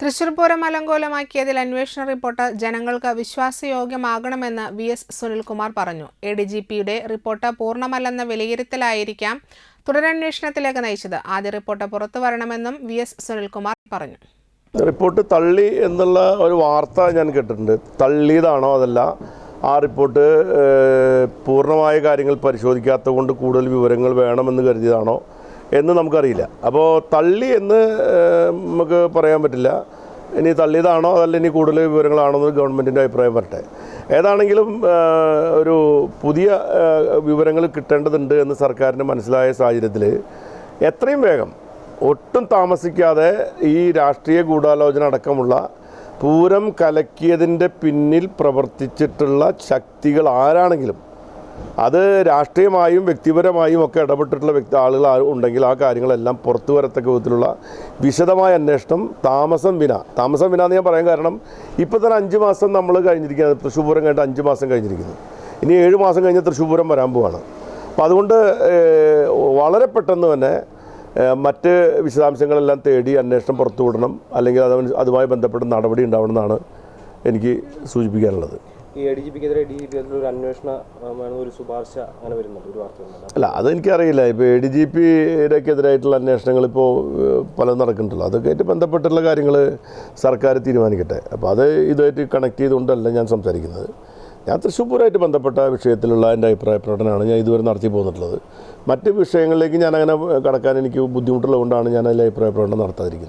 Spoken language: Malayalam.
തൃശൂർ പൂരം അലങ്കോലമാക്കിയതിൽ അന്വേഷണ റിപ്പോർട്ട് ജനങ്ങൾക്ക് വിശ്വാസയോഗ്യമാകണമെന്ന് വി.എസ്. സുനിൽകുമാർ പറഞ്ഞു. എ.ഡി.ജി.പിയുടെ റിപ്പോർട്ട് പൂർണ്ണമല്ലെന്ന വിലയിരുത്തലായിരിക്കാം തുടരന്വേഷണത്തിലേക്ക് നയിച്ചത്. ആദ്യ റിപ്പോർട്ട് പുറത്തുവരണമെന്നും വി.എസ്. സുനിൽകുമാർ പറഞ്ഞു. റിപ്പോർട്ട് തള്ളി എന്നുള്ള ഒരു വാർത്ത ഞാൻ കേട്ടിട്ടുണ്ട്. തള്ളിയതാണോ അതല്ല ആ റിപ്പോർട്ട് പൂർണ്ണമായ കാര്യങ്ങൾ പരിശോധിക്കാത്തത് കൊണ്ട് കൂടുതൽ വിവരങ്ങൾ വേണമെന്ന് കരുതിയതാണോ എന്ന് നമുക്കറിയില്ല. അപ്പോൾ തള്ളി എന്ന് നമുക്ക് പറയാൻ പറ്റില്ല. ഇനി തള്ളിയതാണോ അതല്ല ഇനി കൂടുതൽ വിവരങ്ങളാണോ എന്ന് ഗവൺമെൻറ്റിൻ്റെ അഭിപ്രായം വരട്ടെ. ഏതാണെങ്കിലും ഒരു പുതിയ വിവരങ്ങൾ കിട്ടേണ്ടതുണ്ട് എന്ന് സർക്കാരിന് മനസ്സിലായ സാഹചര്യത്തിൽ എത്രയും വേഗം ഒട്ടും താമസിക്കാതെ ഈ രാഷ്ട്രീയ ഗൂഢാലോചന അടക്കമുള്ള പൂരം കലക്കിയതിൻ്റെ പിന്നിൽ പ്രവർത്തിച്ചിട്ടുള്ള ശക്തികൾ ആരാണെങ്കിലും അത് രാഷ്ട്രീയമായും വ്യക്തിപരമായും ഒക്കെ ഇടപെട്ടിട്ടുള്ള ആളുകൾ ഉണ്ടെങ്കിൽ ആ കാര്യങ്ങളെല്ലാം പുറത്തു വരത്തക്ക വിധത്തിലുള്ള വിശദമായ അന്വേഷണം താമസം വിന എന്ന് ഞാൻ പറയാൻ കാരണം ഇപ്പോൾ തന്നെ 5 മാസം നമ്മൾ കഴിഞ്ഞിരിക്കുന്നത്. തൃശ്ശൂർ പൂരം കഴിഞ്ഞിട്ട് 5 മാസം കഴിഞ്ഞിരിക്കുന്നു. ഇനി 7 മാസം കഴിഞ്ഞ് തൃശ്ശൂർ പൂരം വരാൻ പോവാണ്. അപ്പോൾ അതുകൊണ്ട് വളരെ പെട്ടെന്ന് തന്നെ മറ്റ് വിശദാംശങ്ങളെല്ലാം തേടി അന്വേഷണം പുറത്തുവിടണം, അല്ലെങ്കിൽ അതുമായി ബന്ധപ്പെട്ട നടപടി ഉണ്ടാവണമെന്നാണ് എനിക്ക് സൂചിപ്പിക്കാനുള്ളത്. ഈ എ.ഡി.ജി.പിക്കെതിരെ ഒരു അന്വേഷണം ഒരു ശുപാർശ അങ്ങനെ വരുന്നുണ്ട്, ഒരു വാർത്ത. അല്ല, അതെനിക്കറിയില്ല. ഇപ്പോൾ എ.ഡി.ജി.പിയുടെക്കെതിരായിട്ടുള്ള അന്വേഷണങ്ങൾ ഇപ്പോൾ പലതും നടക്കുന്നുണ്ടല്ലോ. അതൊക്കെ ആയിട്ട് ബന്ധപ്പെട്ടുള്ള കാര്യങ്ങൾ സർക്കാർ തീരുമാനിക്കട്ടെ. അപ്പോൾ അത് ഇതായിട്ട് കണക്ട് ചെയ്തുകൊണ്ടല്ല ഞാൻ സംസാരിക്കുന്നത്. ഞാൻ തൃശ്ശൂർ പൂരമായിട്ട് ബന്ധപ്പെട്ട വിഷയത്തിലുള്ള എൻ്റെ അഭിപ്രായ പ്രകടനമാണ് ഞാൻ ഇതുവരെ നടത്തി പോന്നിട്ടുള്ളത്. മറ്റ് വിഷയങ്ങളിലേക്ക് ഞാൻ അങ്ങനെ കടക്കാൻ എനിക്ക് ബുദ്ധിമുട്ടുള്ളതുകൊണ്ടാണ് ഞാൻ അതിൽ അഭിപ്രായ പ്രകടനം നടത്താതിരിക്കുന്നത്.